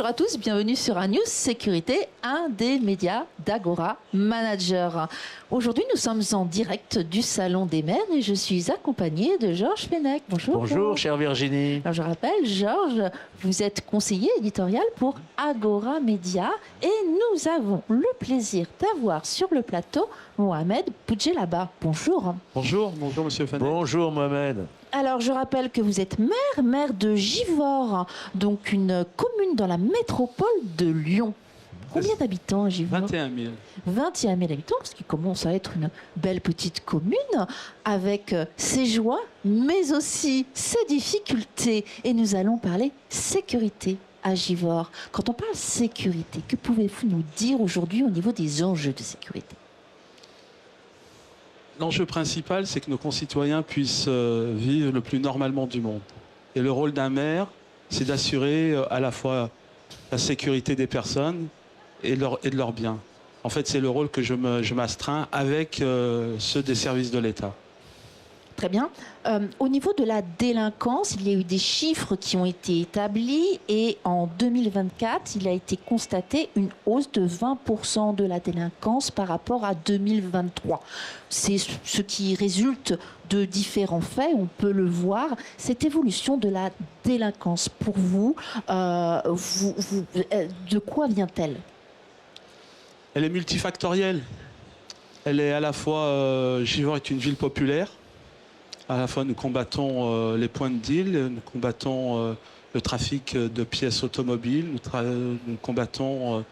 à tous, bienvenue sur un News Sécurité, un des médias d'Agora Manager. Aujourd'hui, nous sommes en direct du Salon des maires et je suis accompagnée de Georges Fenech. Bonjour. Bonjour, chère Virginie. Alors, je rappelle, Georges, vous êtes conseiller éditorial pour Agora Média et nous avons le plaisir d'avoir sur le plateau Mohamed Boudjelaba. Bonjour. Bonjour Monsieur Fenech. Bonjour Mohamed. Alors, je rappelle que vous êtes maire de Givors, donc une commune dans la métropole de Lyon. Combien d'habitants à Givors? 21 000. 21 000 habitants, ce qui commence à être une belle petite commune, avec ses joies, mais aussi ses difficultés. Et nous allons parler sécurité à Givors. Quand on parle sécurité, que pouvez-vous nous dire aujourd'hui au niveau des enjeux de sécurité? L'enjeu principal, c'est que nos concitoyens puissent vivre le plus normalement du monde. Et le rôle d'un maire, c'est d'assurer à la fois la sécurité des personnes et de leurs biens. En fait, c'est le rôle que je m'astreins avec ceux des services de l'État. Très bien. Au niveau de la délinquance, il y a eu des chiffres qui ont été établis et en 2024, il a été constaté une hausse de 20% de la délinquance par rapport à 2023. C'est ce qui résulte de différents faits, on peut le voir. Cette évolution de la délinquance, pour vous, de quoi vient-elle? Elle est multifactorielle. Elle est à la fois, Givors est une ville populaire. À la fois, nous combattons les points de deal, nous combattons le trafic de pièces automobiles, nous combattons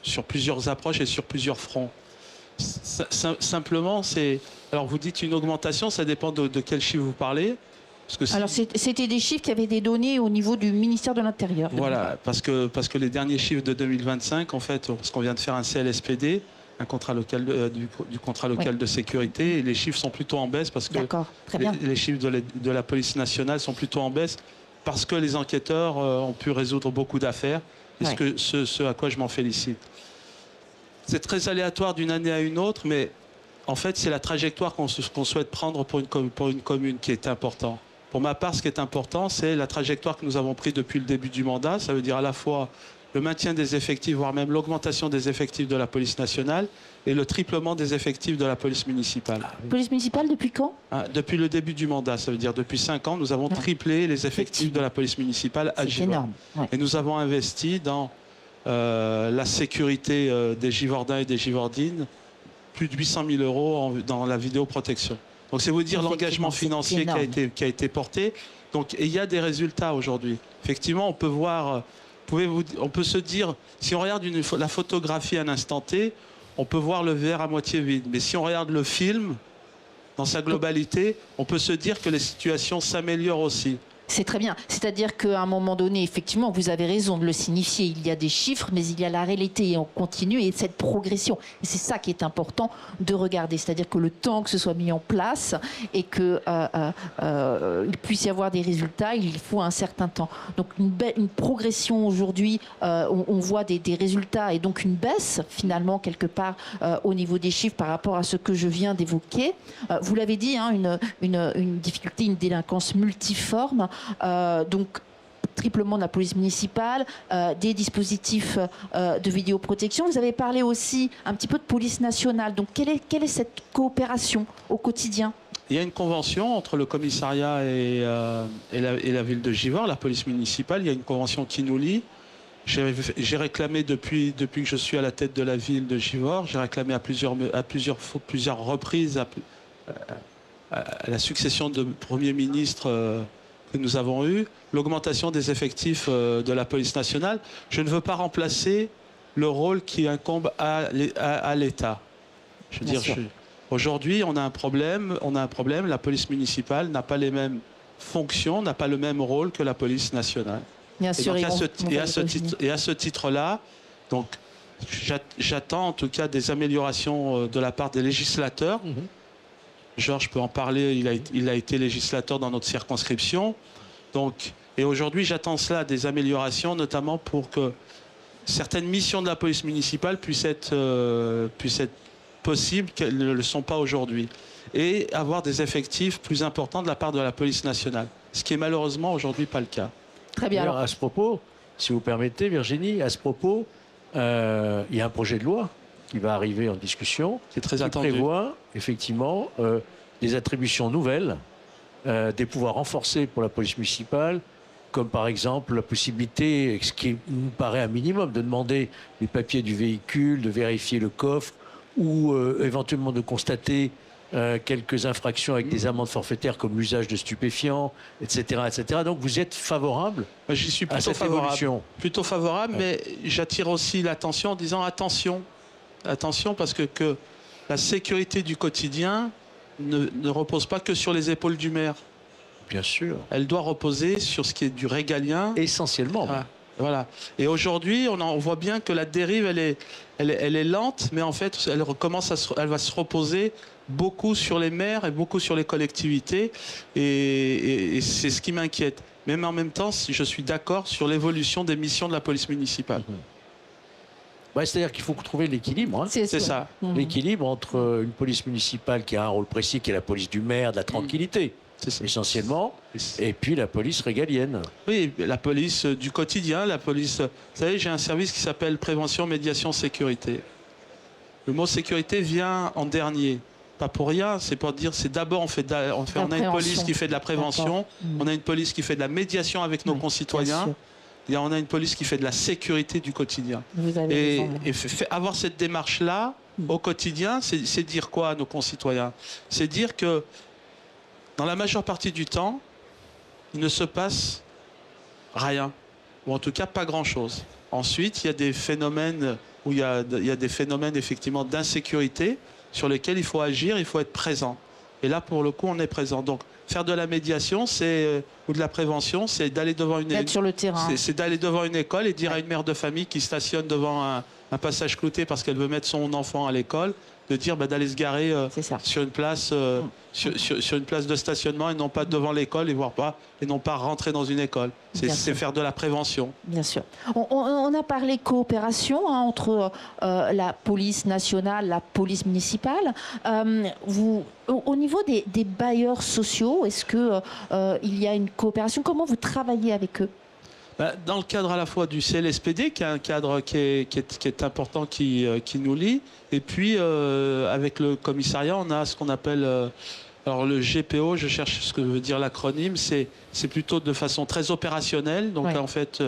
sur plusieurs approches et sur plusieurs fronts. Simplement, c'est... Alors, vous dites une augmentation, ça dépend de quel chiffre vous parlez. Alors, c'était des chiffres qui avaient des données au niveau du ministère de l'Intérieur. Voilà, parce que les derniers chiffres de 2025, en fait, parce qu'on vient de faire un CLSPD, un contrat local du contrat local de sécurité, et les chiffres sont plutôt en baisse parce que les chiffres de la police nationale sont plutôt en baisse parce que les enquêteurs ont pu résoudre beaucoup d'affaires, et ce à quoi je m'en félicite. C'est très aléatoire d'une année à une autre, mais en fait c'est la trajectoire qu'on souhaite prendre pour une commune qui est important. Pour ma part, ce qui est important, c'est la trajectoire que nous avons prise depuis le début du mandat. Ça veut dire à la fois le maintien des effectifs, voire même l'augmentation des effectifs de la police nationale et le triplement des effectifs de la police municipale. Police municipale depuis quand? Depuis le début du mandat, ça veut dire depuis 5 ans, nous avons triplé les effectifs de la police municipale à Givors. Énorme. Ouais. Et nous avons investi dans la sécurité des Givordins et des Givordines, plus de 800 000 € dans la vidéoprotection. Donc c'est vous dire l'engagement financier qui a été porté. Donc, et il y a des résultats aujourd'hui. Effectivement, on peut voir... On peut se dire, si on regarde la photographie à un instant T, on peut voir le verre à moitié vide. Mais si on regarde le film dans sa globalité, on peut se dire que les situations s'améliorent aussi. C'est très bien. C'est-à-dire qu'à un moment donné, effectivement, vous avez raison de le signifier. Il y a des chiffres, mais il y a la réalité et on continue et cette progression. Et c'est ça qui est important de regarder. C'est-à-dire que le temps que ce soit mis en place et qu'il puisse y avoir des résultats, il faut un certain temps. Donc une progression aujourd'hui, on voit des résultats et donc une baisse finalement quelque part au niveau des chiffres par rapport à ce que je viens d'évoquer. Vous l'avez dit, hein, une difficulté, une délinquance multiforme. Donc triplement de la police municipale, des dispositifs de vidéoprotection. Vous avez parlé aussi un petit peu de police nationale. Donc quelle est cette coopération au quotidien? Il y a une convention entre le commissariat et la ville de Givors, la police municipale. Il y a une convention qui nous lie. J'ai réclamé depuis que je suis à la tête de la ville de Givors, j'ai réclamé à plusieurs reprises à la succession de premiers ministres que nous avons eu, l'augmentation des effectifs de la police nationale. Je ne veux pas remplacer le rôle qui incombe à l'État. Je veux dire, aujourd'hui, on a un problème. La police municipale n'a pas les mêmes fonctions, n'a pas le même rôle que la police nationale. Bien sûr. Et à ce titre-là, donc, j'attends en tout cas des améliorations de la part des législateurs. Georges peut en parler, il a été législateur dans notre circonscription. Donc, et aujourd'hui, j'attends cela, des améliorations, notamment pour que certaines missions de la police municipale puissent être possibles, qu'elles ne le sont pas aujourd'hui. Et avoir des effectifs plus importants de la part de la police nationale. Ce qui est malheureusement aujourd'hui pas le cas. Très bien. Alors, à ce propos, si vous permettez, Virginie, à ce propos, il y a un projet de loi qui va arriver en discussion, qui prévoit effectivement des attributions nouvelles, des pouvoirs renforcés pour la police municipale, comme par exemple la possibilité, ce qui nous paraît un minimum, de demander les papiers du véhicule, de vérifier le coffre, ou éventuellement de constater quelques infractions avec des amendes forfaitaires comme l'usage de stupéfiants, etc., etc. Donc vous êtes favorable J'y suis plutôt à cette évolution? Plutôt favorable, mais j'attire aussi l'attention en disant attention, parce que la sécurité du quotidien ne repose pas que sur les épaules du maire. Bien sûr. Elle doit reposer sur ce qui est du régalien. Essentiellement. Voilà. Et aujourd'hui, on voit bien que la dérive, elle est lente, mais en fait, elle va se reposer beaucoup sur les maires et beaucoup sur les collectivités. Et c'est ce qui m'inquiète. Même en même temps, je suis d'accord sur l'évolution des missions de la police municipale. C'est-à-dire qu'il faut trouver l'équilibre. Hein. C'est ça. L'équilibre entre une police municipale qui a un rôle précis, qui est la police du maire, de la tranquillité, essentiellement, et puis la police régalienne. Oui, la police du quotidien, la police... Vous savez, j'ai un service qui s'appelle prévention, médiation, sécurité. Le mot sécurité vient en dernier. Pas pour rien, c'est pour dire, c'est d'abord, on a une police qui fait de la prévention, on a une police qui fait de la médiation avec nos concitoyens, et on a une police qui fait de la sécurité du quotidien. Et avoir cette démarche-là au quotidien, c'est dire quoi à nos concitoyens? C'est dire que dans la majeure partie du temps, il ne se passe rien, ou en tout cas pas grand-chose. Ensuite, il y a des phénomènes où il y a des phénomènes effectivement d'insécurité sur lesquels il faut agir, il faut être présent. Et là, pour le coup, on est présent. Donc, faire de la médiation, ou de la prévention, c'est d'aller devant sur le terrain. C'est d'aller devant une école et dire à une mère de famille qui stationne devant un passage clouté parce qu'elle veut mettre son enfant à l'école, de dire d'aller se garer sur une place, sur une place de stationnement et non pas devant l'école et non pas rentrer dans une école. C'est faire de la prévention. Bien sûr. On a parlé coopération entre la police nationale, la police municipale. Au niveau des bailleurs sociaux, est-ce qu'il y a une coopération? Comment vous travaillez avec eux? Dans le cadre à la fois du CLSPD, qui est un cadre qui est important, qui nous lie, et puis avec le commissariat, on a ce qu'on appelle alors le GPO, je cherche ce que veut dire l'acronyme, c'est plutôt de façon très opérationnelle, donc en fait,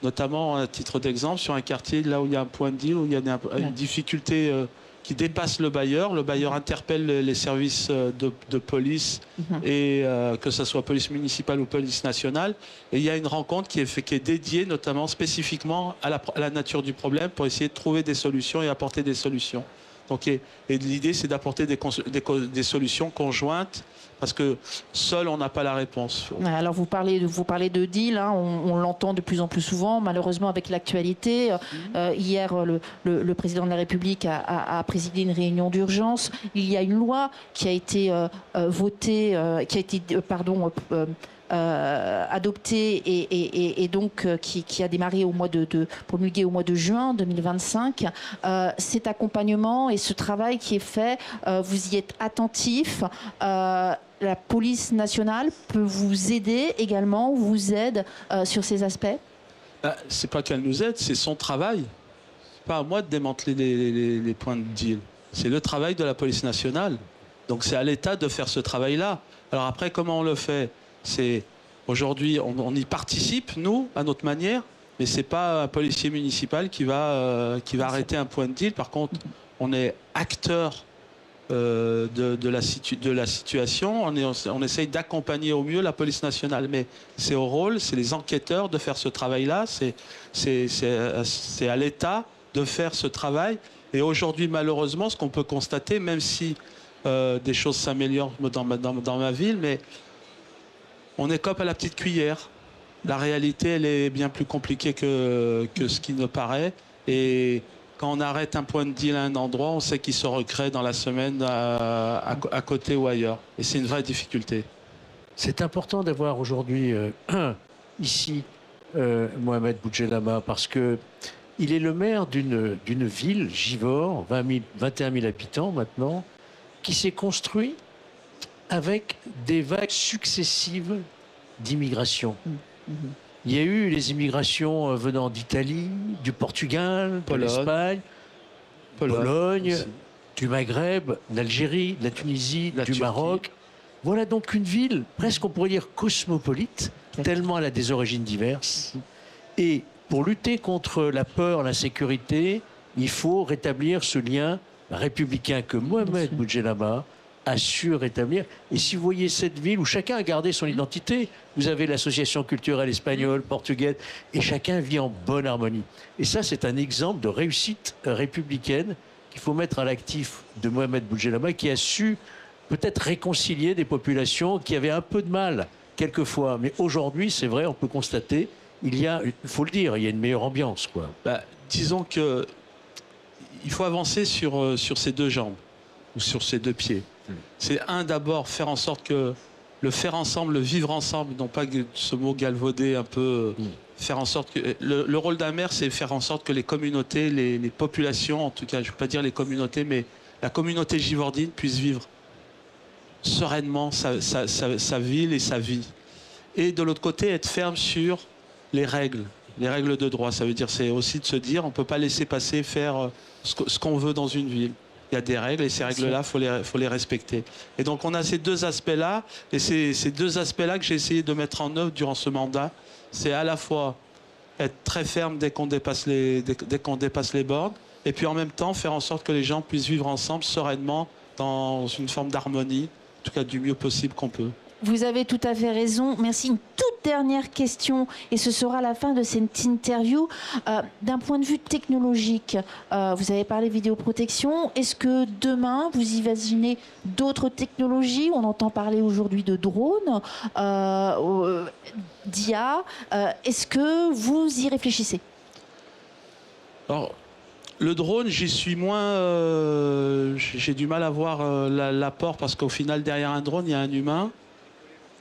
notamment à titre d'exemple, sur un quartier là où il y a un point de deal, où il y a une difficulté qui dépasse le bailleur interpelle les services de police, et que ce soit police municipale ou police nationale. Et il y a une rencontre qui est dédiée notamment spécifiquement à la nature du problème pour essayer de trouver des solutions et apporter des solutions. Donc, et l'idée, c'est d'apporter des solutions conjointes, parce que seul, on n'a pas la réponse. Alors, vous parlez de deal, hein, on l'entend de plus en plus souvent, malheureusement, avec l'actualité. Hier, le président de la République a présidé une réunion d'urgence. Il y a une loi qui a été votée, adopté et donc qui a démarré promulgué au mois de juin 2025. Cet accompagnement et ce travail qui est fait, vous y êtes attentif. La police nationale peut vous aider également, vous aide sur ces aspects? C'est pas qu'elle nous aide, c'est son travail. C'est pas à moi de démanteler les points de deal. C'est le travail de la police nationale. Donc c'est à l'État de faire ce travail-là. Alors après, comment on le fait? Aujourd'hui, on y participe, nous, à notre manière, mais c'est pas un policier municipal qui va arrêter un point de deal. Par contre, on est acteur de la situation. On essaye d'accompagner au mieux la police nationale, mais c'est les enquêteurs de faire ce travail-là. C'est à l'État de faire ce travail. Et aujourd'hui, malheureusement, ce qu'on peut constater, même si des choses s'améliorent dans ma ville, mais on écope à la petite cuillère. La réalité, elle est bien plus compliquée que ce qui ne paraît. Et quand on arrête un point de deal à un endroit, on sait qu'il se recrée dans la semaine à côté ou ailleurs. Et c'est une vraie difficulté. C'est important d'avoir aujourd'hui ici Mohamed Boudjelama, parce que il est le maire d'une ville, Givors, 21 000 habitants maintenant, qui s'est construit avec des vagues successives d'immigration. Il y a eu les immigrations venant d'Italie, du Portugal, de l'Espagne, Pologne, du Maghreb, d'Algérie, de la Tunisie, du Maroc. Voilà donc une ville, presque on pourrait dire cosmopolite, tellement elle a des origines diverses. Et pour lutter contre la peur, l'insécurité, il faut rétablir ce lien républicain que Mohamed Boudjelama a su rétablir. Et si vous voyez cette ville où chacun a gardé son identité, vous avez l'association culturelle espagnole, portugaise, et chacun vit en bonne harmonie. Et ça, c'est un exemple de réussite républicaine qu'il faut mettre à l'actif de Mohamed Boudjelama, qui a su peut-être réconcilier des populations qui avaient un peu de mal quelquefois. Mais aujourd'hui, c'est vrai, on peut constater, il faut le dire, il y a une meilleure ambiance, quoi. Disons que il faut avancer sur ses deux jambes ou sur ses deux pieds. C'est d'abord faire en sorte que le faire ensemble, le vivre ensemble, non pas ce mot galvaudé un peu, faire en sorte que le rôle d'un maire, c'est faire en sorte que les communautés, les populations, en tout cas, je ne veux pas dire les communautés, mais la communauté givordine puisse vivre sereinement sa ville et sa vie. Et de l'autre côté, être ferme sur les règles de droit. Ça veut dire, c'est aussi de se dire, on ne peut pas laisser passer faire ce qu'on veut dans une ville. Il y a des règles et ces règles-là, faut les respecter. Et donc on a ces deux aspects-là, et ces deux aspects-là que j'ai essayé de mettre en œuvre durant ce mandat. C'est à la fois être très ferme dès qu'on dépasse les bornes, et puis en même temps faire en sorte que les gens puissent vivre ensemble sereinement dans une forme d'harmonie, en tout cas du mieux possible qu'on peut. Vous avez tout à fait raison. Merci. Une toute dernière question, et ce sera la fin de cette interview. D'un point de vue technologique, vous avez parlé vidéoprotection. Est-ce que demain, vous imaginez d'autres technologies? On entend parler aujourd'hui de drones, d'IA. Est-ce que vous y réfléchissez? Alors, le drone, j'y suis moins... j'ai du mal à voir l'apport, parce qu'au final, derrière un drone, il y a un humain.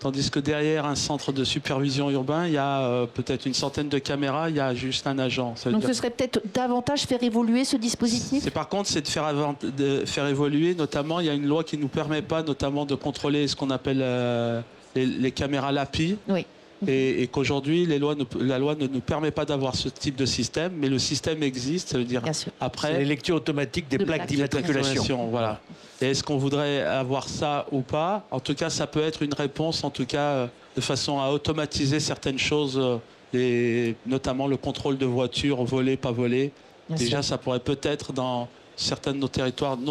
Tandis que derrière un centre de supervision urbain, il y a peut-être une centaine de caméras, il y a juste un agent. Donc ce serait peut-être davantage faire évoluer ce dispositif? Par contre, c'est de faire évoluer, notamment, il y a une loi qui ne nous permet pas notamment de contrôler ce qu'on appelle les caméras LAPI. Oui. Et qu'aujourd'hui, la loi ne nous permet pas d'avoir ce type de système, mais le système existe, ça veut dire après... C'est les lectures automatiques des plaques d'immatriculation. Voilà. Et est-ce qu'on voudrait avoir ça ou pas? En tout cas, ça peut être une réponse, en tout cas, de façon à automatiser certaines choses, notamment le contrôle de voitures, volées, pas volées. Déjà, ça pourrait peut-être, dans certains de nos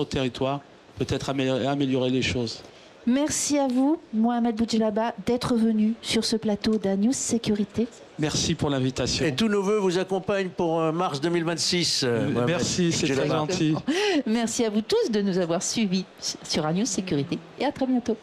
territoires, peut-être améliorer les choses. Merci à vous, Mohamed Boudjelama, d'être venu sur ce plateau d'A-News Sécurité. Merci pour l'invitation. Et tous nos voeux vous accompagnent pour mars 2026. Merci, c'est très gentil. Merci à vous tous de nous avoir suivis sur A-News Sécurité et à très bientôt.